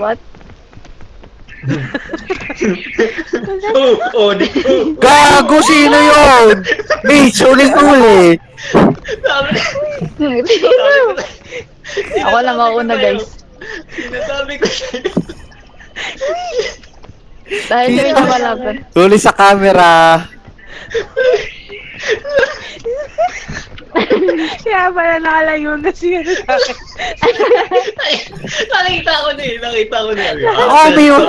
What? Gago, sino yun? Mitch, ulit-uli. Sabi Sino? ko, Ako lang mauna, guys. Sinasabi ko sa'yo. Dahil si Mitch ang kalaban. Huli sa camera. Kaya pala nakalayo na siya sa akin. Ay, nakita ko na eh. Nakita ko na eh. Umiwas.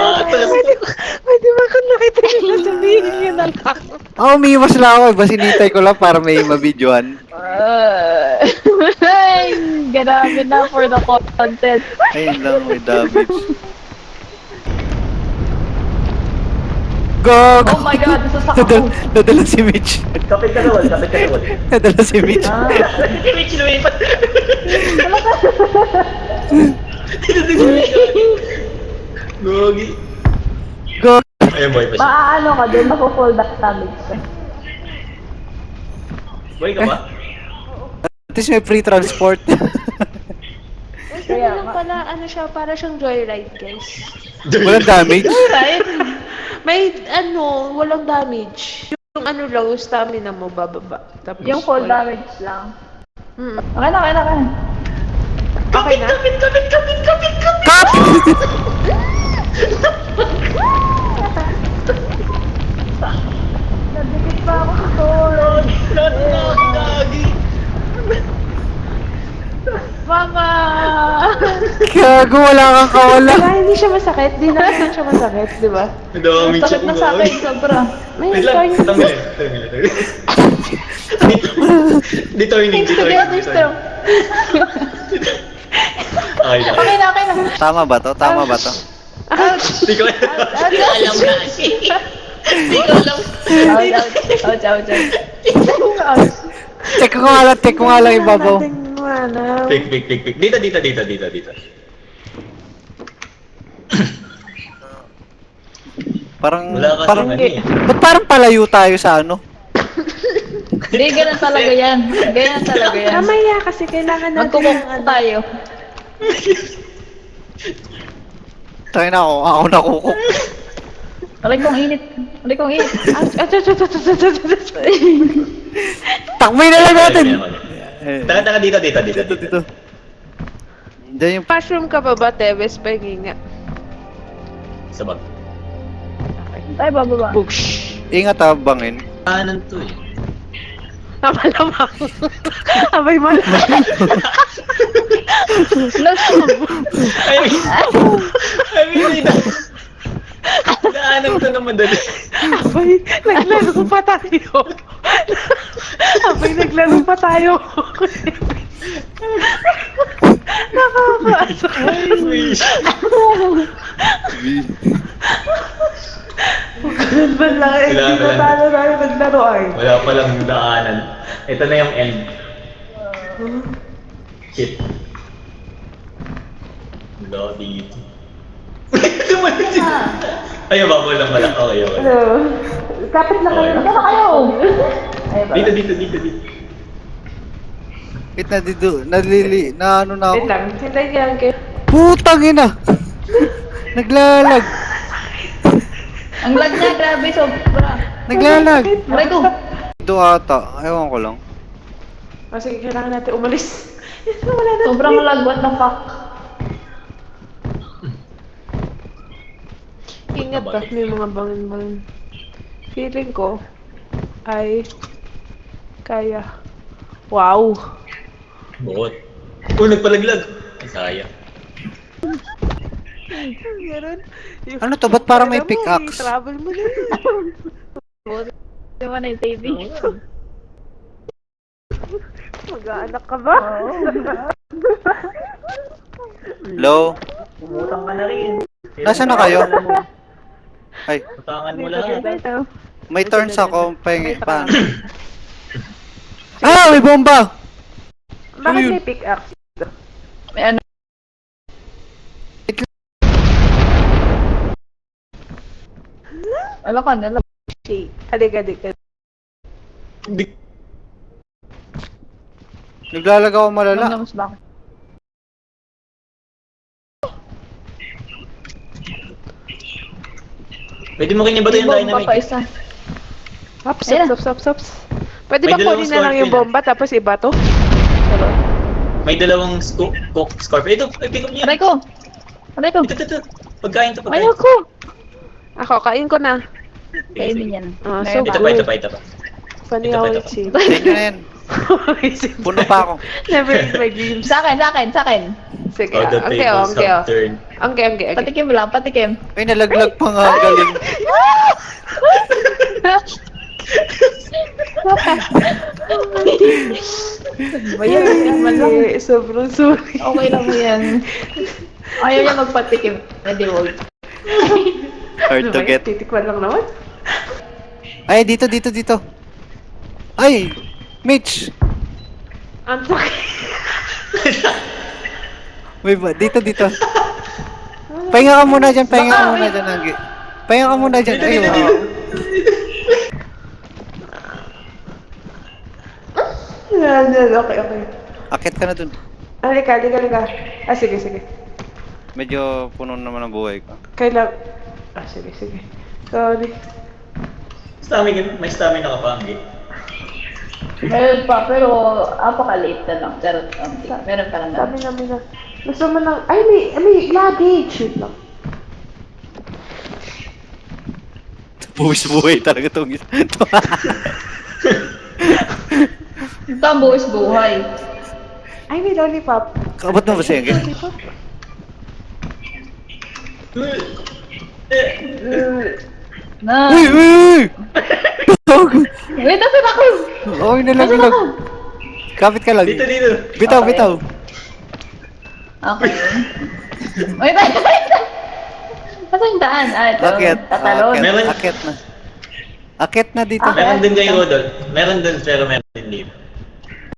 Pwede ba kung nakita niyo na sabihin niyo na lang? Umiwas lang ako. Iba sinitay ko lang para may mabidyohan. Ay, grabe na for the content. Ayun lang, may damage. Gago! Oh my god, nasasak ako. Nadala si Mitch. Kapit ka naman, kapit ka naman. Nadala si Mitch. Si Mitch lumipat. Gogi. Gago! Ayun, boy pa siya. Maaano ka din, mako-full back damage ka. Boy ka ba? At least may free transport. Kaya lang pala, ano siya, para siyang joyride, guys. Walang damage. Right? May, walang damage. Yung ano lang, yung stamina mo bababa. Tapos, Yung full wala. damage lang. Mm. Okay na, okay na, okay na. Okay na? Cut! Nagdikit pa ako sa sword. Gagi. Mama! Gago, wala kang kawala. Kaya hindi siya masakit. Di naman siya masakit, di ba? Ang dami Sakit na sa akin, sobra. May Wait lang, scar tama lang. Dito hining, Thanks dito to the hining. other strong. Okay na. Okay na, okay na. Tama ba to? Tama ba to? Hindi ko alam na kasi. Hindi ko alam. Ouch, ouch, ouch. Check ko nga lang ibabaw. Pick. Dito. Parang, Wala kasi parang, ano eh. ba't parang palayo tayo sa ano? Hindi, ganun talaga yan. Ganyan talaga yan. Mamaya kasi kailangan natin Magkukuk tayo. Tayo na ako nakukok. Aray kong init. Aray kong init. Takboy na lang natin! Taka dito. Dito. Diyan yung... Mushroom ka pa ba, Tebes? Pahingi nga. Sa bag. Tayo bababa. Boosh. Ingat ha, bangin. Kanan to eh. Malamang. Abay malamang. I mean, daanan to na madali. Abay, naglaro pa tayo. Abay, naglaro pa tayo. Nakakaasa. Ganun ba lang? Wala Hindi pa na lang. tayo naglaro ay. Wala palang daanan. Ito na yung end. Shit. Wala dito. Tumalit siya. Ay, babaw lang pala. Okay. Kapit lang kayo. Okay. Saan na kayo? Ay, ba? Dito. Wait na dito, na ano na Wait ako. lang, hintayin niya lang kayo. Putang ina! Naglalag! Ang lag niya, grabe, sobra. Naglalag! Aray ko. Dito ata, ewan ko lang. Sige, kailangan natin umalis. Wala na. Sobrang lag, what the fuck. Ingat ka, may mga bangin-bangin. Feeling ko ay kaya. Wow! Bukot. Nagpalaglag. Ay, sayang. Meron. Ano to? Ba't parang may Alam mo, pickaxe? travel mo na yun. Di ba na yung TV? Mag-aanak ka ba? Hello? Umutang ka na rin. Nasaan na kayo? Ay, Utangan mo lang. Ito. may turns ako, pahingi pa. Ah, may bomba! Bakit yun? may pickaxe? May ano? Alam ka, nalab. Halika. Naglalag ako malala. Nung namas ba ako? Pwede mo rin ibato yung Bomba pa dynamite. isa. Hops, Ayan. stops. Pwede May ba dalawang kunin na lang yung scorpion, bomba tapos iba to? Pero, May dalawang scorpion. Ito, pick up niya. Aray ko. Aray ko. Ito. Pagkain to, pagkain. Ayoko. ako, kain ko na. Kainin yan. Ah, Meron so pa. good. Ito pa. Funny Ito how pa. it seems. Sa inyo na yan. Puno pa ako. Never in my dreams. Sa akin. Sige, Oh, the tables have turned. Angke. Patikim mo lang, patikim. Ay, nalaglag pa nga. Galing. Bayan, man lang. Sobrang sorry. Okay lang mo yan. Ayaw niya magpatikim. Hindi, wag. Hard to get. Titikman lang naman. Ay, dito. Ay! Mitch! Ang sakit. May ba? Dito. Pahinga ka muna dyan, Anggi. Pahinga ka muna dyan. Ay, wow. Okay. Akit ka na dun. Halika. Ah, sige. Medyo puno naman ang buhay ko. Sige. Sorry. May stamina ka pa, Anggi. Meron pa, pero apakaliit na lang. Pero, meron pa lang. Dami na. Gusto mo ng... Ay, may luggage. Shoot lang. Buwis buhay talaga itong isa. Ito ang buwis buhay. Ay, may lollipop. Kabot mo ba siya, Anggi? Lollipop? Na. Uy! Wait, nasan ako? Oy, nalaglag. Kapit ka lang. Dito. Bitaw. Okay. Wait. Nasa yung daan? Ito. Akit. Tatalon. Meron- Akit na. Akit na dito. Ah. Meron din kay Rodol. Meron din, pero meron din dito.